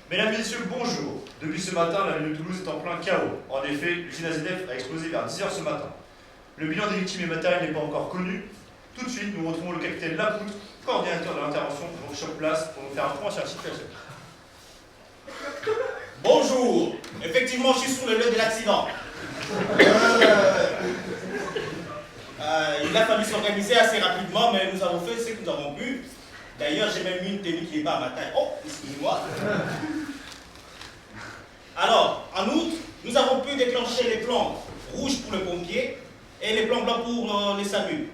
Mesdames et messieurs, bonjour. Depuis ce matin, la ville de Toulouse est en plein chaos. En effet, l'usine AZF a explosé vers 10 h ce matin. Le bilan des victimes et matériels n'est pas encore connu. Tout de suite, nous retrouvons le capitaine Lapoutre, coordinateur de l'intervention sur place, pour nous faire un point sur la situation. Bonjour. Effectivement, je suis sur le lieu de l'accident. Il a fallu s'organiser assez rapidement, mais nous avons fait ce que nous avons pu. D'ailleurs, j'ai même mis une tenue qui n'est pas à ma taille. Oh, excusez-moi. Alors, en août, nous avons pu déclencher les plans rouges pour le pompier et les plans blancs pour les SAMU.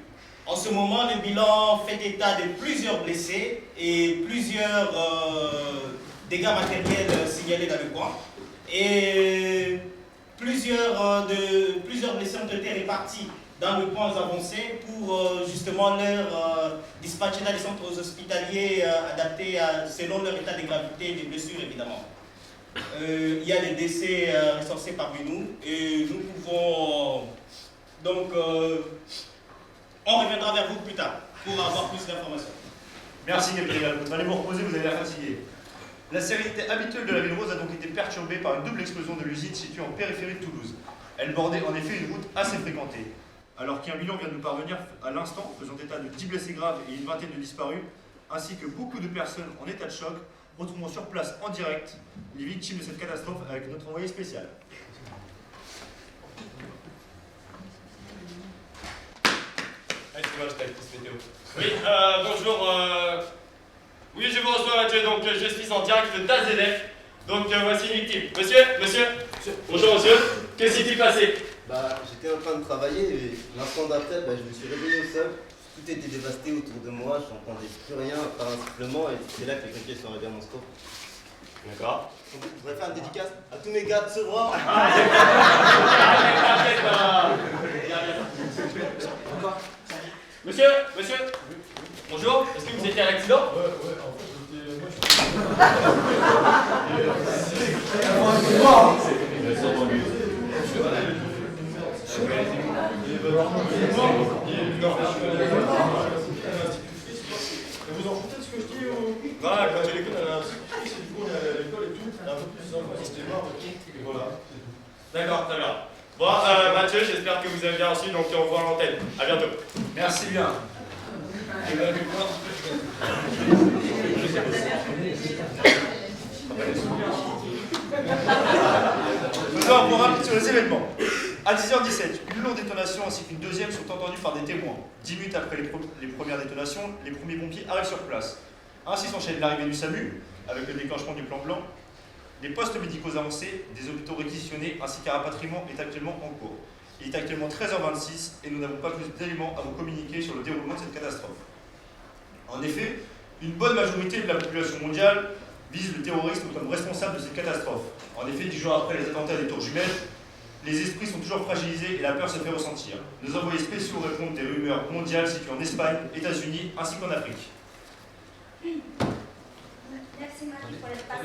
En ce moment, le bilan fait état de plusieurs blessés et plusieurs dégâts matériels signalés dans le coin. Et plusieurs blessés ont été répartis dans le point avancé pour justement leur dispatcher dans les centres hospitaliers adaptés selon leur état de gravité et des blessures évidemment. Il y a des décès recensés parmi nous et nous pouvons donc on reviendra vers vous plus tard pour avoir plus d'informations. Merci Gabriel. Allez vous reposer, vous avez l'air fatigué. La sérénité habituelle de la ville rose a donc été perturbée par une double explosion de l'usine située en périphérie de Toulouse. Elle bordait en effet une route assez fréquentée. Alors qu'un bilan vient de nous parvenir à l'instant, faisant état de 10 blessés graves et une vingtaine de disparus, ainsi que beaucoup de personnes en état de choc, retrouvons sur place en direct les victimes de cette catastrophe avec notre envoyé spécial. Oui, bonjour. Oui, je vous reçois Mathieu, donc je suis en direct d'AZF. Donc voici une victime. Monsieur. Bonjour monsieur, qu'est-ce qui s'est passé? J'étais en train de travailler et l'instant d'après, je me suis réveillé au sol. Tout était dévasté autour de moi, je n'entendais plus rien à part un sifflement et c'est là que les pompiers sont arrivés à mon secours. D'accord. On pourrait faire une dédicace à tous mes gars de Sevran. Monsieur, bonjour, est-ce que vous étiez à l'accident? Ouais, en fait, vous en foutez de ce que je dis ou... Ah, quand tu l'écoutes, Du coup, on est allé à l'école et tout, un peu plus sympa, c'était marre et voilà. D'accord, très bien. Bon, Mathieu, j'espère que vous avez bien reçu, donc on voit l'antenne. À bientôt. Merci bien. Faisons un programme sur les événements. À 10h17, une lourde détonation ainsi qu'une deuxième sont entendues par des témoins. 10 minutes après les premières détonations, les premiers pompiers arrivent sur place. Ainsi s'enchaîne l'arrivée du SAMU, avec le déclenchement du plan blanc. Les postes médicaux avancés, des hôpitaux réquisitionnés ainsi qu'un rapatriement est actuellement en cours. Il est actuellement 13h26 et nous n'avons pas plus d'éléments à vous communiquer sur le déroulement de cette catastrophe. En effet, une bonne majorité de la population mondiale vise le terrorisme comme responsable de cette catastrophe. En effet, 10 jours après les attentats des tours jumelles, les esprits sont toujours fragilisés et la peur se fait ressentir. Nos envoyés spéciaux répondent des rumeurs mondiales situées en Espagne, États-Unis ainsi qu'en Afrique. Merci Mathieu por el pase.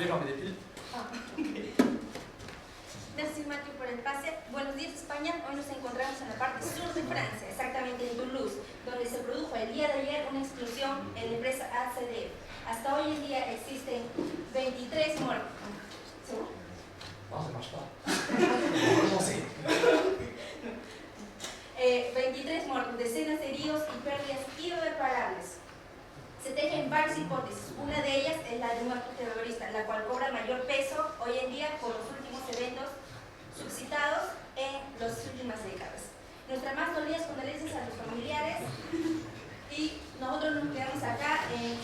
Merci Mathieu por el pase. Buenos días España. Hoy nos encontramos en la parte sur de Francia, exactamente en Toulouse, donde se produjo el día de ayer una explosión en la empresa ACDF. Hasta hoy en día existen 23 muertos. ¿Seguro? Non, ça marche pas. 23 muertos, decenas de heridos y pérdidas irreparables. Se tejen varias hipótesis. Una de ellas es la de un acto terrorista, la cual cobra mayor peso hoy en día por los últimos eventos suscitados en las últimas décadas. Nuestras más dolidas condolencias a los familiares y nosotros nos quedamos acá en...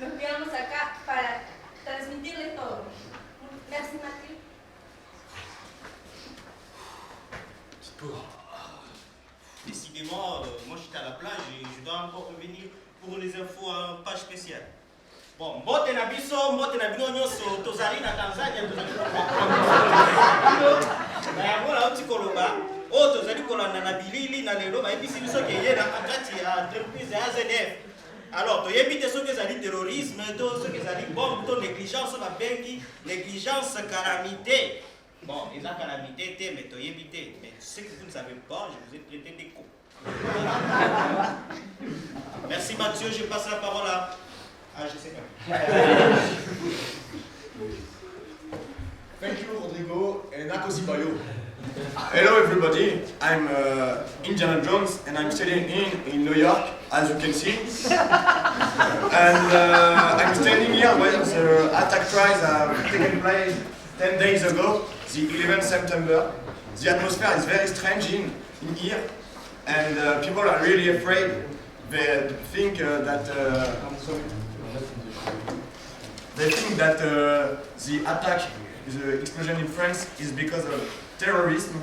Nos quedamos acá para transmitirles todo. Merci Mathieu. Décidément, moi j'étais à la plage et je dois encore revenir pour les infos en page spéciale. Bon, mbote na biso nyonso tozali na Tanzania tozali na yango na uti koloba oyo tozali kolanda na bilili na lelo bayebisi biso ke ye na kati ya entreprise ya AZF. Alors toyebi te soki ezali terrorisme to soki ezali bombe to négligence oyo babengi négligence calamité. Bon, ils ont calamité, mais tu évité. Mais ce que vous ne savez pas, je vous ai traité des cons. Merci Mathieu, je passe la parole à... Ah, je sais pas. Thank you, Rodrigo and Akosibayo. Hello, everybody. I'm Indiana Jones, and I'm studying in New York, as you can see. And I'm standing here where the attack tries have taken place 10 days ago, the 11th September. The atmosphere is very strange in here, and people are really afraid. They think that the attack, the explosion in France, is because of terrorism.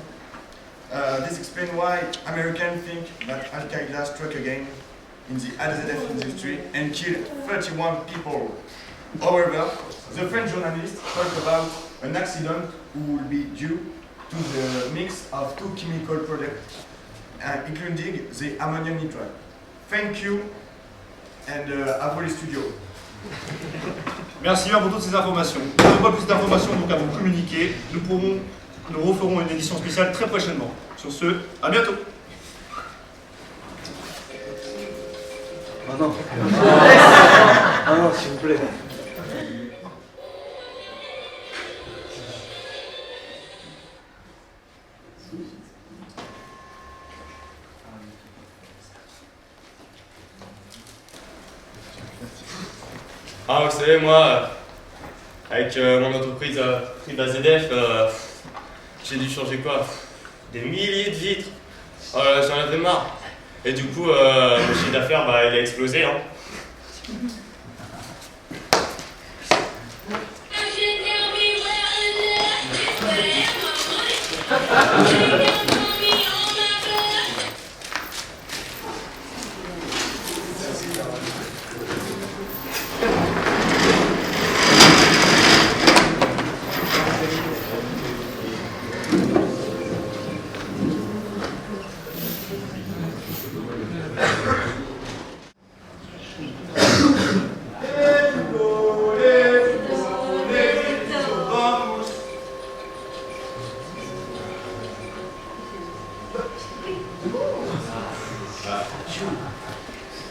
This explains why Americans think that Al-Qaeda struck again in the AZF industry and killed 31 people. However, the French journalists talk about an accident who will be due to the mix of two chemical products, including the ammonium nitrate. Thank you, and à vous les studios. Merci bien pour toutes ces informations. Nous n'avons pas plus d'informations donc à vous communiquer. Nous referons une édition spéciale très prochainement. Sur ce, à bientôt. Ah non. Ah non, s'il vous plaît. Ah, vous savez, moi, avec mon entreprise AZF, j'ai dû changer quoi? Des milliers de vitres. J'en avais marre. Et du coup, le chiffre d'affaires, il a explosé. Hein.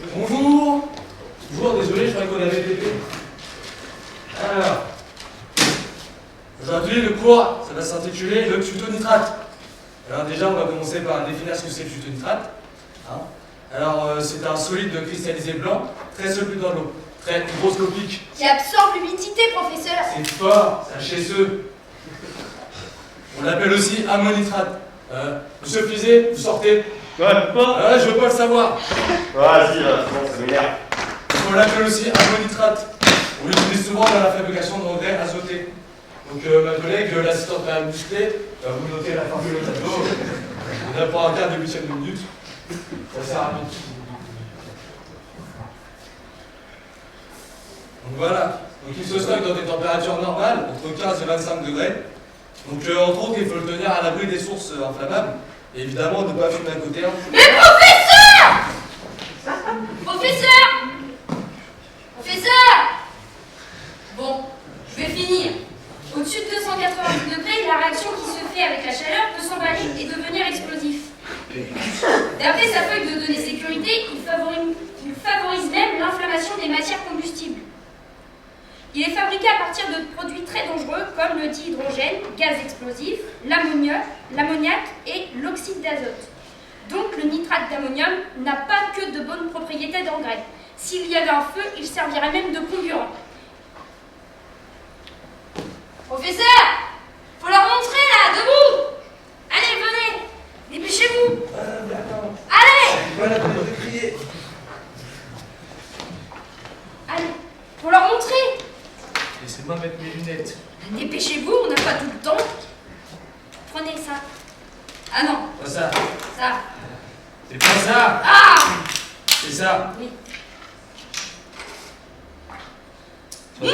Bonjour. Bonjour, désolé, je croyais qu'on avait pépé. Alors, aujourd'hui, le cours, ça va s'intituler le tuto nitrate. Alors déjà, on va commencer par définir ce que c'est le tuto nitrate. Hein. Alors, c'est un solide cristallisé blanc, très soluble dans l'eau, très hygroscopique. Qui absorbe l'humidité, professeur. C'est fort, sachez-ce. On l'appelle aussi ammonitrate. Monsieur Fusé, vous sortez. Ouais, pas. Je veux pas le savoir. Vas-y, là, c'est bon, ça m'énerve. On l'appelle aussi ammonitrate. On l'utilise souvent dans la fabrication d'engrais azotés. Donc ma collègue, l'assistante à musclée, vous notez la formule au tableau. On apprend un quart de huitième de minute. Ça sert à rien. Donc voilà. Donc il se stocke dans des températures normales, entre 15 et 25 degrés. Donc entre autres, il faut le tenir à l'abri des sources inflammables. Et évidemment, ne pas fumer à côté. Hein. Mais professeur! Professeur! Professeur! Bon, je vais finir. Au-dessus de 290 degrés, la réaction qui se fait avec la chaleur peut s'emballer et devenir explosif. D'après sa feuille de données sécurité, il favorise même l'inflammation des matières combustibles. Il est fabriqué à partir de produits très dangereux comme le dihydrogène, gaz explosif, l'ammoniac et l'oxyde d'azote. Donc le nitrate d'ammonium n'a pas que de bonnes propriétés d'engrais. S'il y avait un feu, il servirait même de comburant. Professeur, faut leur montrer là, debout. Allez, venez, dépêchez-vous. Allez. Voilà, de crier. Allez, faut leur montrer. Laissez-moi mettre mes lunettes. Dépêchez-vous, on n'a pas tout le temps. Prenez ça. Ah non. Pas ça. Ça. C'est pas ça. Ah. C'est ça. Oui. Non.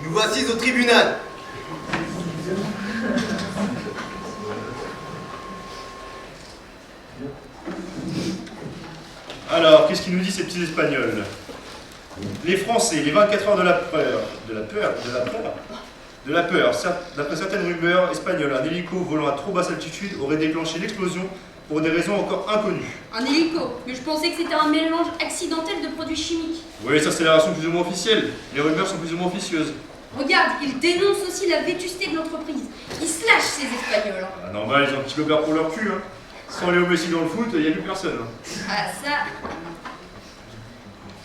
Nous voici au tribunal. Alors, qu'est-ce qu'ils nous disent ces petits Espagnols? Les Français, les 24 heures de la peur. D'après certaines rumeurs espagnoles, un hélico volant à trop basse altitude aurait déclenché l'explosion pour des raisons encore inconnues. Un hélico, mais je pensais que c'était un mélange accidentel de produits chimiques. Oui, ça c'est la version plus ou moins officielle. Les rumeurs sont plus ou moins officieuses. Regarde, ils dénoncent aussi la vétusté de l'entreprise. Ils se lâchent, ces Espagnols. Ah, normal, ils ont un petit peu peur pour leur cul. Hein. Sans Léo Messi dans le foot, il n'y a plus personne. Hein. Ah ça...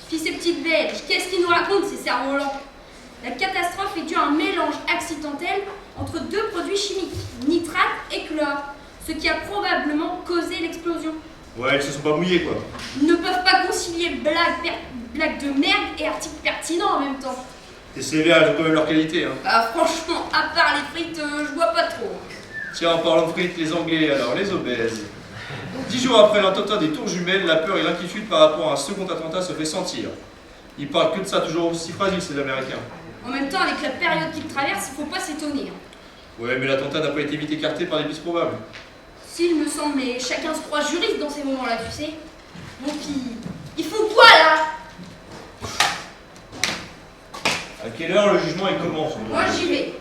Puis ces petites Belges, qu'est-ce qu'ils nous racontent, ces cerfs-volants? La catastrophe est due à un mélange accidentel entre deux produits chimiques, nitrate et chlore, ce qui a probablement causé l'explosion. Ouais, ils se sont pas mouillés quoi. Ils ne peuvent pas concilier blague de merde et article pertinent en même temps. Tes CV, elles ont quand même leur qualité. Hein. Bah franchement, à part les frites, je vois pas trop. Tiens, en parlant de frites, les Anglais, alors les obèses. 10 jours après l'attentat des Tours Jumelles, la peur et l'inquiétude par rapport à un second attentat se fait sentir. Ils parlent que de ça, toujours aussi fragile, ces Américains. En même temps, avec la période qu'ils traversent, il faut pas s'étonner. Ouais, mais l'attentat n'a pas été vite écarté par des pistes probables. S'il me semble, mais chacun se croit juriste dans ces moments-là, tu sais. Bon, puis, il faut quoi là? À quelle heure le jugement il commence? Moi j'y vais.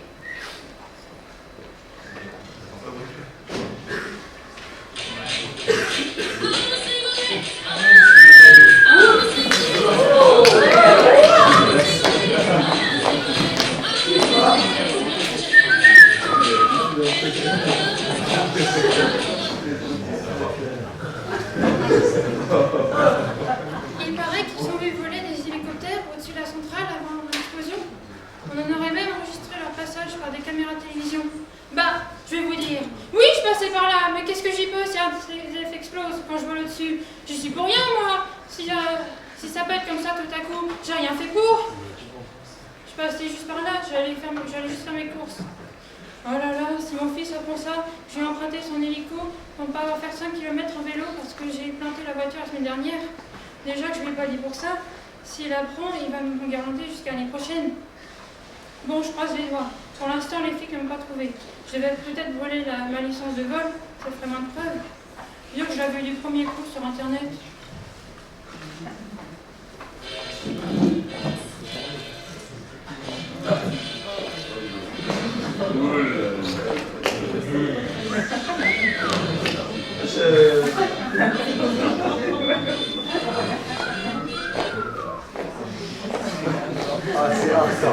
Il paraît qu'ils ont vu voler des hélicoptères au-dessus de la centrale avant l'explosion. On en aurait même enregistré leur passage par des caméras de télévision. Bah, je vais vous dire. Oui, je passais par là, mais qu'est-ce que j'y peux si un ZF explose quand je vole au-dessus? J'y suis pour rien, moi. Si ça pète comme ça tout à coup, j'ai rien fait pour. Je passais juste par là, j'allais juste faire mes courses. Oh là là, si mon fils apprend ça, je vais emprunter son hélico pour ne pas avoir faire 5 km que j'ai planté la voiture la semaine dernière. Déjà que je ne lui ai pas dit pour ça. S'il apprend, il va me garantir jusqu'à l'année prochaine. Bon, je croise les doigts. Pour l'instant, les flics ne m'ont pas trouvé. Je vais peut-être voler ma licence de vol, ça ferait moins de preuves. Bien que je l'avais eu du premier coup sur Internet. Ah, c'est rare ça.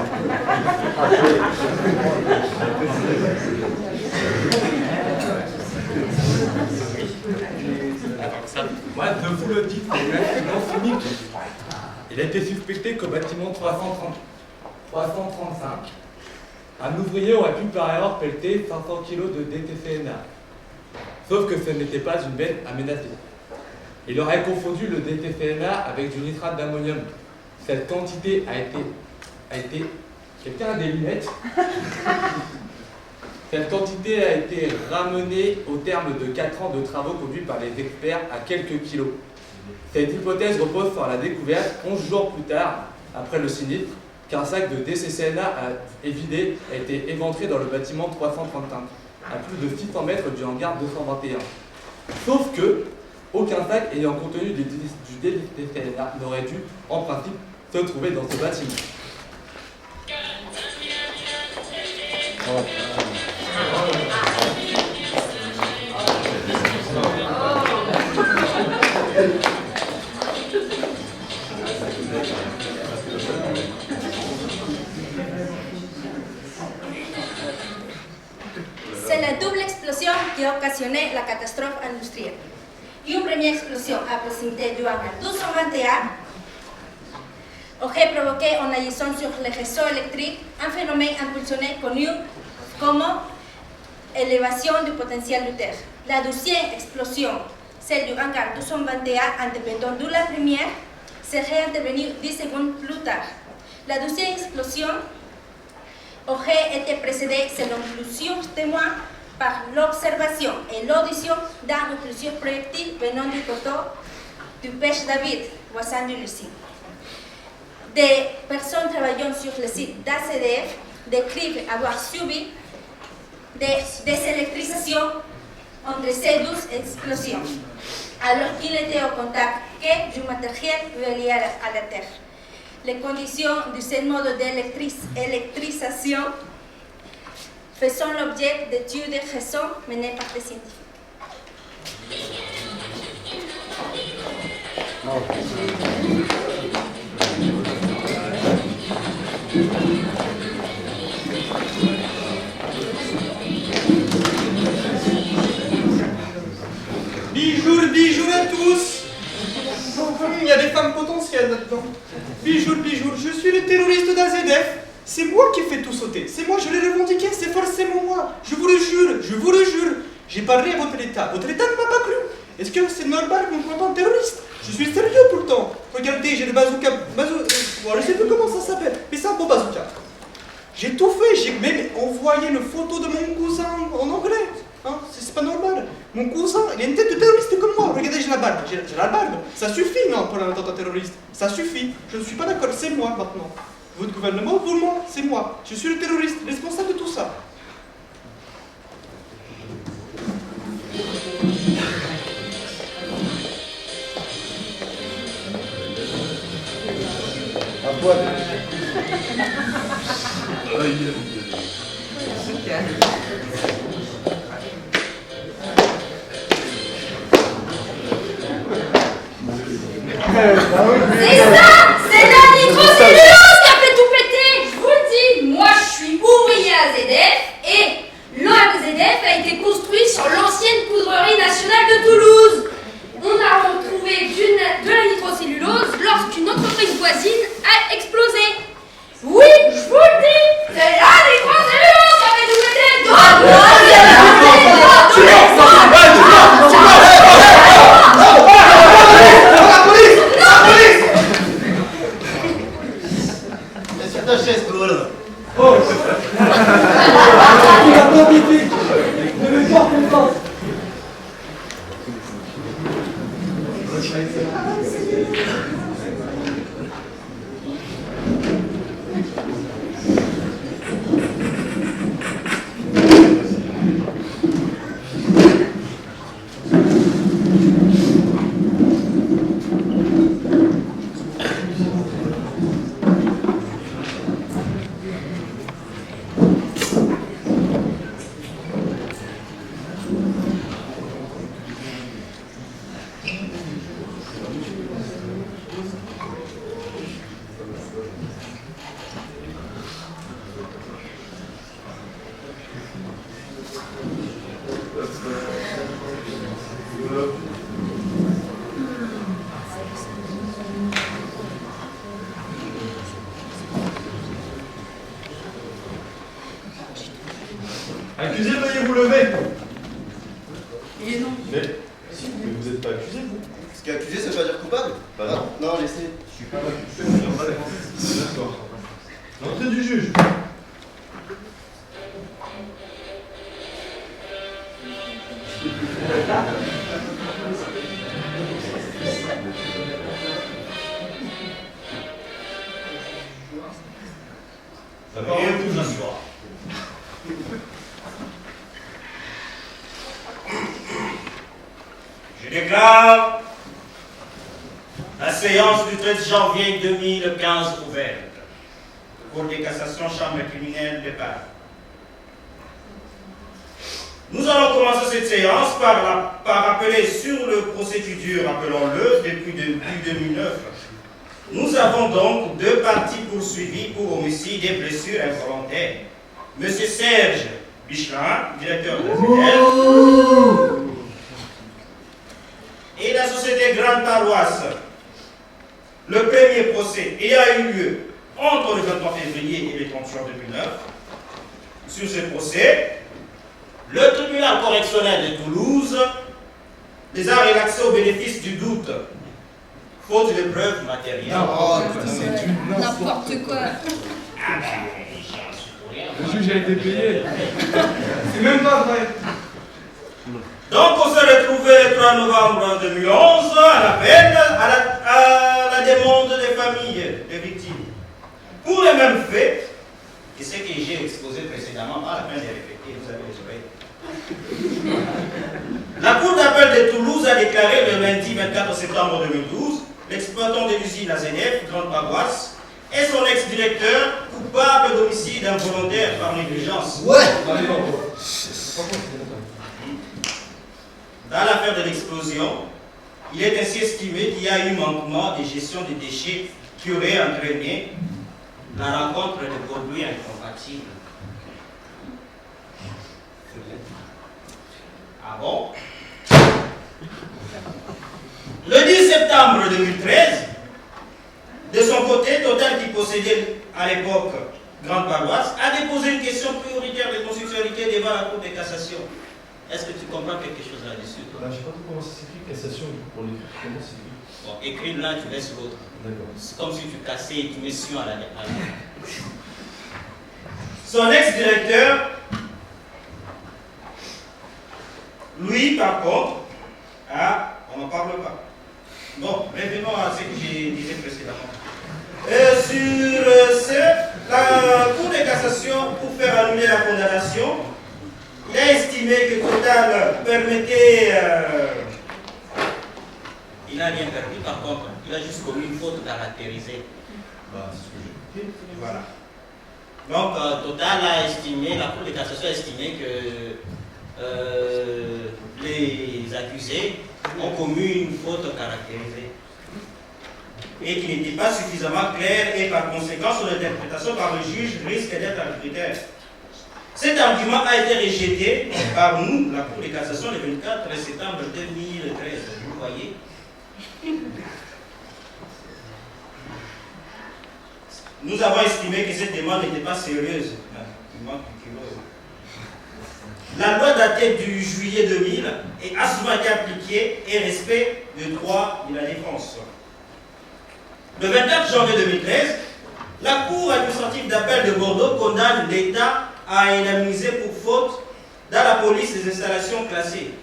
Moi, je vous le dis, c'est une influence unique. Il a été suspecté qu'au bâtiment 335, un ouvrier aurait pu par erreur pelleter 500 kg de DTCNA. Sauf que ce n'était pas une benne aménagée. Il aurait confondu le DTCNA avec du nitrate d'ammonium. Cette quantité a été... Quelqu'un a des lunettes? Cette quantité a été ramenée au terme de 4 ans de travaux conduits par les experts à quelques kilos. Cette hypothèse repose sur la découverte 11 jours plus tard, après le sinistre, qu'un sac de DTCNA a été éventré dans le bâtiment 335, à plus de 600 mètres du hangar 221. Sauf que, aucun sac ayant contenu du DTCNA n'aurait dû, en principe, se trouver dans ce bâtiment. C'est la double explosion qui a occasionné la catastrophe industrielle. Une première explosion à proximité du hangar 221 aurait provoqué en agissant sur les réseaux électriques un phénomène impulsionné connu comme élévation du potentiel de terre. La deuxième explosion, celle du hangar 221, indépendante de la première, serait intervenue 10 secondes plus tard. La deuxième explosion aurait été précédée, selon plusieurs témoins, par l'observation et l'audition d'un ou plusieurs projectiles venant du coteau du Pêche David, voisin de l'usine. Des personnes travaillant sur le site d'ACDF décrivent avoir subi des désélectrisations entre ces deux explosions, alors qu'ils n'étaient au contact que du matériel relié à la terre. Les conditions de ce mode d'électrisation faisant l'objet d'études récentes menées par des scientifiques. Bijour à tous. Il y a des femmes potentielles là-dedans. Bijour, je suis le terroriste d'AZF. C'est moi qui fais tout sauter. C'est moi, je l'ai revendiqué, c'est forcément moi. Je vous le jure. J'ai parlé à votre État. Votre État ne m'a pas cru. Est-ce que c'est normal qu'on soit un terroriste? Je suis sérieux pourtant. Regardez, j'ai le bazooka. Je sais plus comment ça s'appelle, mais c'est un beau bazooka. J'ai tout fait, j'ai même envoyé une photo de mon cousin en anglais. Hein, c'est pas normal. Mon cousin, il a une tête de terroriste comme moi. Regardez, j'ai la barbe. Ça suffit, non, pour un attentat terroriste. Ça suffit. Je ne suis pas d'accord, c'est moi maintenant. Votre gouvernement, pour moi, c'est moi. Je suis le terroriste, responsable de tout ça. Un poil. C'est ça! C'est la nitrocellulose qui a fait tout péter! Je vous le dis, moi je suis ouvrier à ZDF et l'AZDF a été construit sur l'ancienne poudrerie nationale de Toulouse. On a retrouvé de la nitrocellulose lorsqu'une entreprise voisine a explosé. Oui, je vous le dis, c'est la nitrocellulose qui a fait tout péter! Sur ta chaise, voilà. Oh. Accusé, veuillez vous lever. Et non. Mais vous n'êtes pas accusé, vous? Parce qu'accusé, ça veut pas dire coupable? Bah non. Non, laissez. Je suis pas accusé. D'accord. L'entrée du juge. La parole est vous au juge. asseoir. Je déclare la séance du 13 janvier 2015 ouverte. Cour de cassation, chambre criminelle de Paris. Nous allons commencer cette séance par appeler sur le procédure, appelons-le, depuis 2009. Nous avons donc deux parties poursuivies pour homicide et blessures involontaires. Monsieur Serge Bichelin, directeur de la FIDEL, et la société Grande Paroisse. Le premier procès ayant eu lieu entre le 23 février et le 30 juin 2009. Sur ce procès, le tribunal correctionnel de Toulouse les a relaxés au bénéfice du doute, faute de preuves matérielles. N'importe quoi. Ah ben, j'en suis pour rien. Le juge a été payé. C'est même pas vrai. Donc, on s'est retrouvé le 3 novembre 2011 à l'appel à la demande des familles des victimes. Pour les mêmes faits, et ce que j'ai exposé précédemment, à la fin des répétés, vous avez les oreilles. La Cour d'appel de Toulouse a déclaré le lundi 24 septembre 2012 l'exploitant de l'usine AZF, Grande Paroisse, et son ex-directeur coupable d'homicide involontaire par négligence. Ouais. Dans l'affaire de l'explosion, il est ainsi estimé qu'il y a eu manquement de gestion des déchets qui aurait entraîné la rencontre de produits incompatibles. Ah bon? Le 10 septembre 2013, de son côté, Total, qui possédait à l'époque Grande Paroisse, a déposé une question prioritaire de constitutionnalité devant la Cour de cassation. Est-ce que tu comprends quelque chose là-dessus, toi? Je ne sais pas comment ça s'écrit, cassation, pour l'écrire. Comment c'est écrit? Bon, écris l'un, tu laisses l'autre. D'accord. C'est comme si tu cassais et tu mets Sion à la Son ex-directeur, lui, par contre, on n'en parle pas. Bon, revenons à ce que j'ai dit précédemment. Sur ce, la Cour de cassation, pour faire annuler la condamnation, il a estimé que Total permettait... il n'a rien perdu, par contre, il a juste commis une faute caractérisée. Bah, c'est ce que j'ai écouté. Voilà. Donc, Total a estimé, la Cour de cassation a estimé que les accusés ont commis une faute caractérisée et qui n'était pas suffisamment claire et par conséquent son interprétation par le juge risque d'être arbitraire. Cet argument a été rejeté par nous, la Cour de cassation, le 24 septembre 2013. Vous voyez? Nous avons estimé que cette demande n'était pas sérieuse. La loi datée du juillet 2000 a souvent été appliquée et respect de droit de la défense. Le 24 janvier 2013, la Cour administrative d'appel de Bordeaux condamne l'État à indemniser pour faute dans la police des installations classées.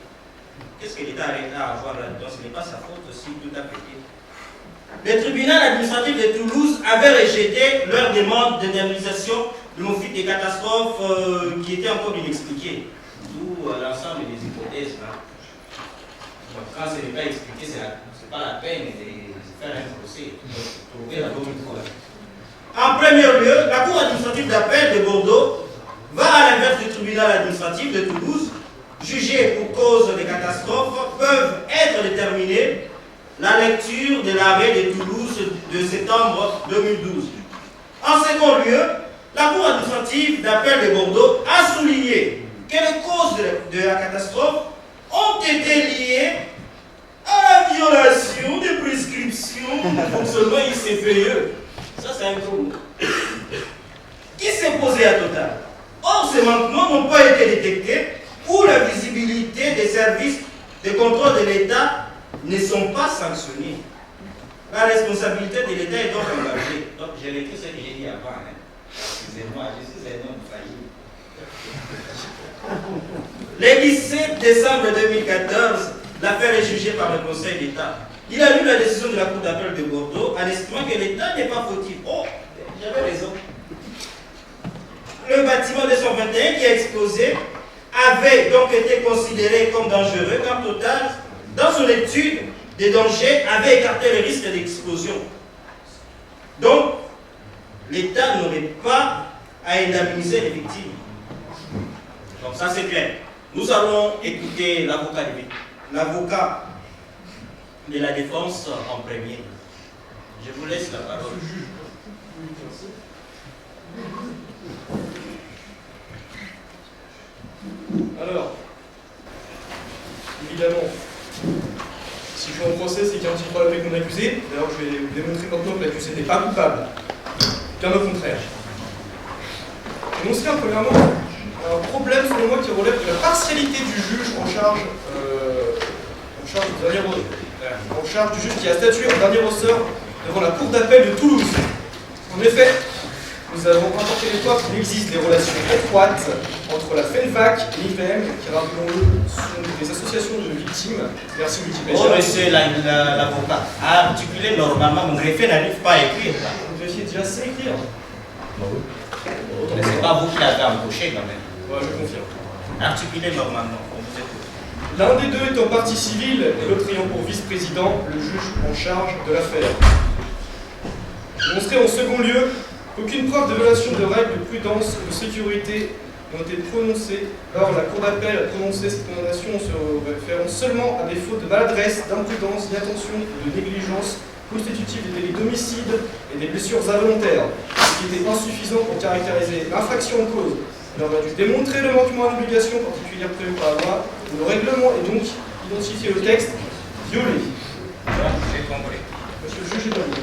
Qu'est-ce que l'État a à voir là-dedans? Ce n'est pas sa faute si tout a pété. Le tribunal administratif de Toulouse avait rejeté leur demande d'indemnisation de mon fils des catastrophes qui était encore inexpliquée. D'où l'ensemble des hypothèses. Hein. Donc, quand ce n'est pas expliqué, ce n'est pas la peine de faire un procès. Trouver la bonne foi. En premier lieu, la Cour administrative d'appel de Bordeaux va à l'inverse du tribunal administratif de Toulouse. Jugés pour cause des catastrophes peuvent être déterminés la lecture de l'arrêt de Toulouse de septembre 2012. En second lieu, la Cour administrative d'appel de Bordeaux a souligné que les causes de la catastrophe ont été liées à la violation des prescriptions de fonctionnement ICPE. Ça, c'est un gros mot. Qui s'est posé à Total. Or, ces manquements n'ont pas été détectés ou la visibilité des services de contrôle de l'État ne sont pas sanctionnés. La responsabilité de l'État est donc engagée. Donc, j'ai écrit ce que j'ai dit avant. Hein. Excusez-moi, je suis un homme failli. Le 17 décembre 2014, l'affaire est jugée par le Conseil d'État. Il a lu la décision de la Cour d'appel de Bordeaux en estimant que l'État n'est pas fautif. Oh, j'avais raison. Le bâtiment 221 qui a explosé avait donc été considéré comme dangereux car Total, dans son étude des dangers, avait écarté le risque d'explosion. Donc, l'État n'aurait pas à indemniser les victimes. Donc ça c'est clair. Nous allons écouter l'avocat de la défense en premier. Je vous laisse la parole. Alors, évidemment, si je suis en procès, c'est qu'il y a un petit problème avec mon accusé. D'ailleurs, je vais vous démontrer maintenant que l'accusé n'est pas coupable. Bien au contraire. Je dénoncerai premièrement un problème, selon moi, qui relève de la partialité du juge en charge du juge qui a statué en dernier ressort devant la Cour d'appel de Toulouse. En effet, nous avons rapporté les fois qu'il existe des relations étroites entre la FENVAC et l'IPM, qui, rappelons-le, sont des associations de victimes. Merci Wikipédia. Oh, monsieur l'avocat, à articuler normalement, mon greffier n'arrive pas à écrire. Mon greffier déjà sait écrire. C'est pas vous qui l'avez embauché quand même. Ouais, je confirme. Articulez normalement, on vous écoute. L'un des deux étant partie civile et l'autre ayant pour vice-président le juge en charge de l'affaire. Je montrerai en second lieu qu'aucune preuve de violation de règles de prudence ou de sécurité n'ont été prononcées. Or, la Cour d'appel a prononcé cette condamnation en se référant seulement à des fautes de maladresse, d'imprudence, d'inattention ou de négligence constitutives des délits d'homicide et des blessures involontaires, ce qui était insuffisant pour caractériser l'infraction en cause. Il aurait dû démontrer le manquement à l'obligation particulière prévue par la loi, où le règlement est donc identifié au texte violé. J'ai compris. Monsieur le juge est valide.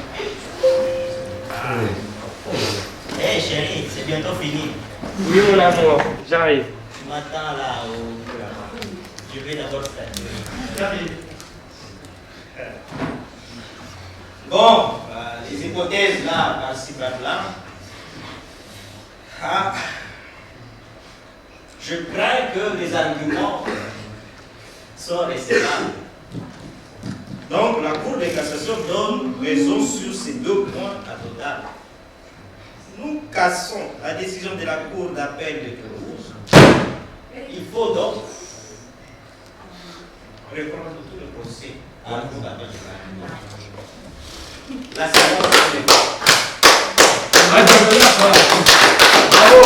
Hé chérie, c'est bientôt fini. Oui, mon amour, j'arrive. Tu m'attends là je vais d'abord faire. J'arrive. Bon, les hypothèses là, par-ci par-là. Ah, je crains que les arguments soient recevables. Donc la Cour de cassation donne raison sur ces deux points à Total. Nous cassons la décision de la Cour d'appel de Toulouse. Il faut donc reprendre tout le procès à la Cour d'appel de Toulouse. La séance est Bravo.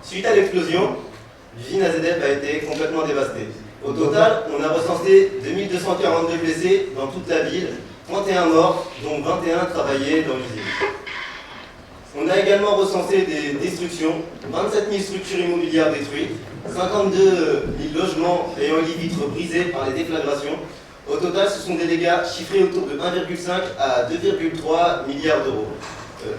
Suite à l'explosion, l'usine AZF a été complètement dévastée. Au total, on a recensé 2242 blessés dans toute la ville, 31 morts, dont 21 travaillaient dans l'usine. On a également recensé des destructions, 27 000 structures immobilières détruites, 52 000 logements ayant les vitres brisées par les déflagrations. Au total, ce sont des dégâts chiffrés autour de 1,5 à 2,3 milliards d'euros.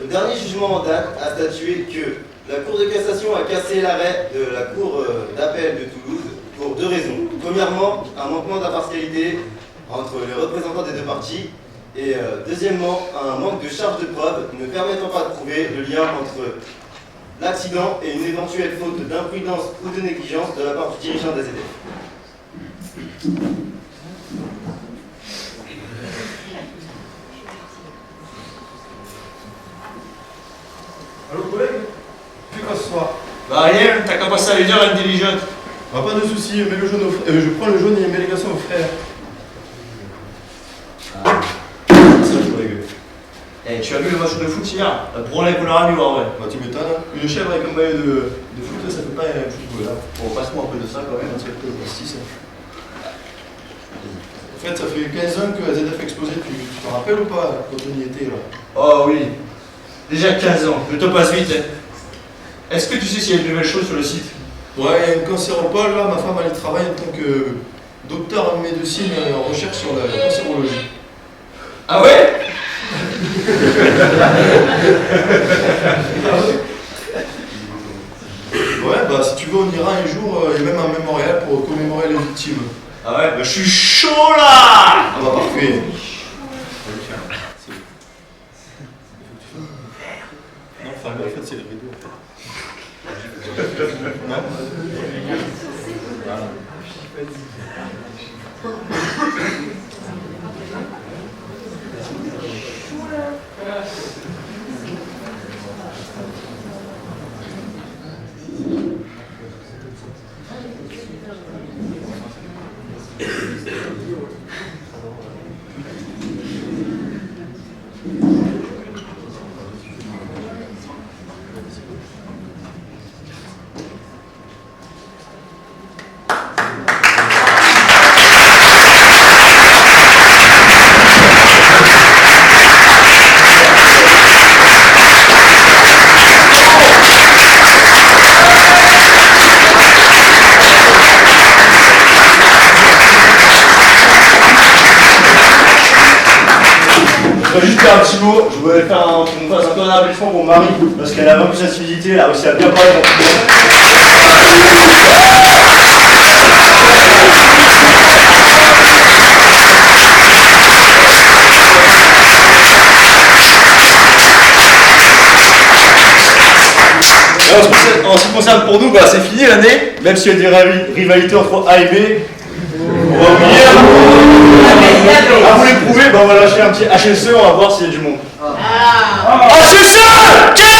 Le dernier jugement en date a statué que La Cour de cassation a cassé l'arrêt de la Cour d'appel de Toulouse pour 2 raisons. Premièrement, un manquement d'impartialité entre les représentants des 2 parties. Et deuxièmement, un manque de charge de preuve ne permettant pas de prouver le lien entre l'accident et une éventuelle faute d'imprudence ou de négligence de la part du dirigeant d'AZF. Allô collègue? Tu fais quoi ce soir? Bah rien, t'as qu'à passer à 1h intelligente. Bah, pas de soucis, mets le jaune je prends le jaune et mets les glaçons au frère. Ça, collègue. Eh, tu as vu le match de foot hier? Pour les couleurs à ouais. Bah, tu m'étonnes. Une chèvre avec un maillot de foot, ça fait pas un football. Hein. Bon, passe-moi un peu de ça quand même, ça fait le pastis. En fait, ça fait 15 ans que AZF a explosé, tu te rappelles ou pas quand on y était là? Oh oui, déjà 15 ans, le temps passe vite. Hein. Est-ce que tu sais s'il y a de nouvelles choses sur le site? Ouais, il y a un cancéropole là, ma femme elle travaille en tant que docteur en médecine en recherche sur la cancérologie. Ah ouais? Ouais, bah si tu veux, on ira un jour, il y a même un mémorial pour commémorer les victimes. Ah ouais, bah je suis chaud là! Ah bah parfait. Non, enfin, en fait, c'est les rideaux. Non. Juste faire un petit mot, je voulais faire qu'on fasse un peu un applaudissement pour Marie, parce qu'elle a vraiment sa civilité, elle a réussi à bien parler dans tout le monde. En ce qui concerne pour nous, bah, c'est fini l'année, même s'il y a des rivalités entre A et B. On va oublier. À vous les prouver, bah, on va lâcher un petit HSE, on va voir s'il y a du monde. HSE!